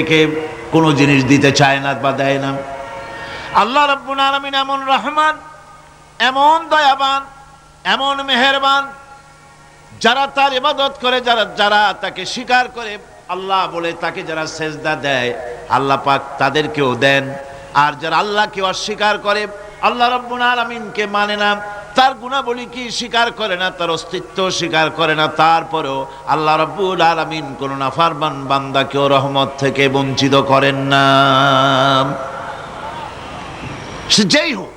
একে কোনো জিনিস দিতে চায় না বা দেয় না। আল্লাহ রাব্বুল আলামিন এমন রহমান, এমন দয়াবান, এমন মেহেরবান, যারা তার ইবাদত করে, যারা তাকে স্বীকার করে, আল্লাহ বলে তাকে যারা সেজদা দেয়, আল্লাহ পাক তাদেরকেও দেন। আর যারা আল্লাহকে অস্বীকার করে, আল্লাহ রাব্বুল আলামিনকে মানে না, তার গুণাবলী কি স্বীকার করে না, তার অস্তিত্ব স্বীকার করে না, তারপরেও আল্লাহ রাব্বুল আলামিন কোন নাফরমান বান্দাকেও রহমত থেকে বঞ্চিত করেন না। সে যেই হোক,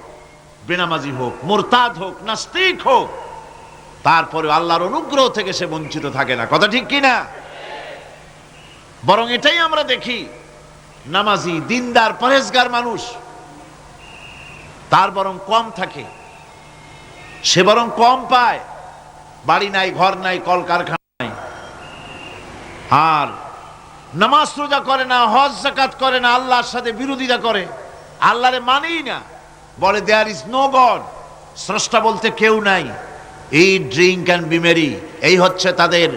বেনামাজি হোক, মুরতাদ হোক, নাস্তিক হোক, তারপরেও আল্লাহর অনুগ্রহ থেকে সে বঞ্চিত থাকে না। কথা ঠিক কিনা? বরং এটাই আমরা দেখি, নামাজি, দিনদার, পরেজগার মানুষ তার বরং কম থাকে, সে বরং কম পায়। বাড়ি নাই, ঘর নাই, কলকারখানা নাই, আর নামাজ রোজা করে না, হজ যাকাত করে না, আল্লাহর সাথে বিরোধিতা করে, আল্লাহরে মানেই না, বলে দেয়ার ইজ নো গড, স্রষ্টা বলতে কেউ নাই, ইট, ড্রিঙ্ক অ্যান্ড বি মেরি, এই হচ্ছে তাদের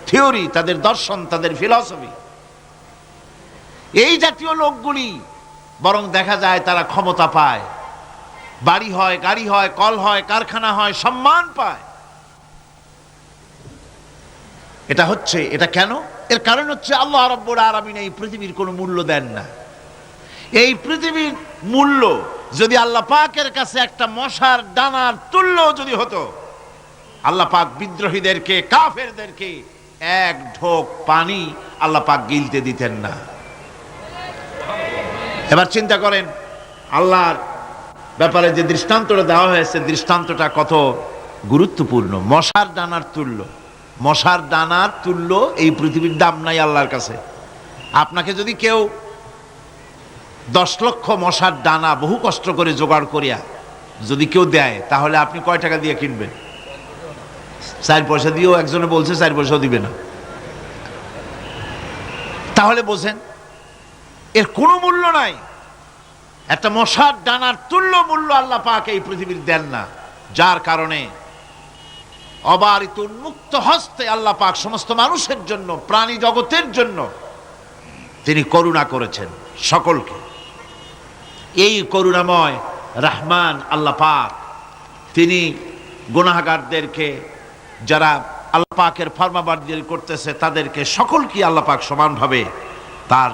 থিওরি, তাদের দর্শন, তাদের ফিলসফি। এই জাতীয় লোকগুলি বরং দেখা যায় তারা ক্ষমতা পায়, বাড়ি হয়, গাড়ি হয়, কল হয়, কারখানা হয়, সম্মান পায়। এটা কেন? এর কারণ হচ্ছে আল্লাহ রাব্বুল আলামিন এই পৃথিবীর কোনো মূল্য দেন না। এই পৃথিবীর মূল্য যদি আল্লাহ পাকের কাছে একটা মশার ডানার তুল্য যদি হতো, আল্লাহ পাক বিদ্রোহীদেরকে, কাফেরদেরকে এক ঢোক পানি আল্লাহ পাক গিলতে দিতেন না। এবার চিন্তা করেন, আল্লাহর ব্যাপারে যে দৃষ্টান্তটা দেওয়া হয়েছে, দৃষ্টান্তটা কত গুরুত্বপূর্ণ। মশার ডানার তুল্য, মশার ডানার তুল্য এই পৃথিবীর দাম নাই আল্লাহর কাছে। আপনাকে যদি কেউ 10 লক্ষ মশার ডানা বহু কষ্ট করে জোগাড় করিয়া যদি কেউ দেয়, তাহলে আপনি কয় টাকা দিয়ে কিনবেন? 4 পয়সা দিয়েও একজনে বলছে 4 পয়সাও দিবে না। তাহলে বোঝেন এর কোনো মূল্য নাই। একটা মশার ডানার তুল্য মূল্য আল্লাহ পাক এই পৃথিবীর দেন না, যার কারণে অবারিত উন্মুক্ত হস্তে আল্লাহ পাক সমস্ত মানুষের জন্য, প্রাণী জগতের জন্য তিনি করুণা করেছেন সকলকে। এই করুণাময় রহমান আল্লাহ পাক তিনি গুনাহগারদেরকে, যারা আল্লাহ পাকের ফরমাবরদারি করতেছে, তাদেরকে সকলকে আল্লাহ পাক সমানভাবে তার